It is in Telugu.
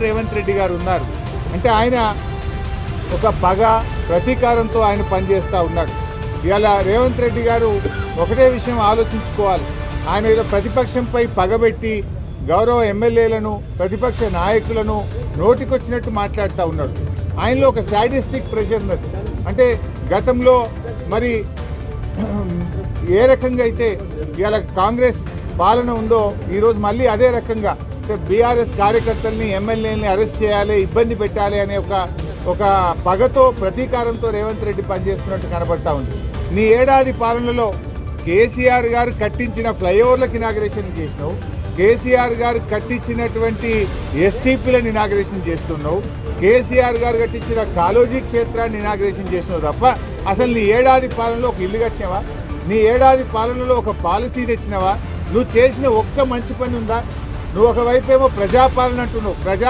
రేవంత్ రెడ్డి గారు ఉన్నారు అంటే ఆయన ఒక పగ ప్రతీకారంతో ఆయన పనిచేస్తూ ఉన్నాడు. ఇవాళ రేవంత్ రెడ్డి గారు ఒకటే విషయం ఆలోచించుకోవాలి. ఆయన ఏదో ప్రతిపక్షంపై పగబెట్టి గౌరవ ఎమ్మెల్యేలను ప్రతిపక్ష నాయకులను నోటికొచ్చినట్టు మాట్లాడుతూ ఉన్నాడు. ఆయనలో ఒక శాడిస్టిక్ ప్రెషర్ ఉన్నది. అంటే గతంలో మరి ఏ రకంగా అయితే ఇవాళ కాంగ్రెస్ పాలన ఉందో ఈరోజు మళ్ళీ అదే రకంగా బీఆర్ఎస్ కార్యకర్తల్ని ఎమ్మెల్యేలని అరెస్ట్ చేయాలి, ఇబ్బంది పెట్టాలి అనే ఒక పగతో ప్రతీకారంతో రేవంత్ రెడ్డి పనిచేస్తున్నట్టు కనబడతా ఉంది. నీ ఏడాది పాలనలో కేసీఆర్ గారు కట్టించిన ఫ్లైఓవర్లకు ఇనాగ్రేషన్ చేసినావు, కేసీఆర్ గారు కట్టించినటువంటి ఎస్టీపీలను ఇనాగ్రేషన్ చేస్తున్నావు, కేసీఆర్ గారు కట్టించిన కాలోజీ క్షేత్రాన్ని ఇనాగ్రేషన్ చేసినావు తప్ప అసలు నీ ఏడాది పాలనలో ఒక ఇల్లు కట్టినావా? నీ ఏడాది పాలనలో ఒక పాలసీ తెచ్చినావా? నువ్వు చేసిన ఒక్క మంచి పని ఉందా? నువ్వు ఒకవైపు ఏమో ప్రజాపాలన అంటున్నావు.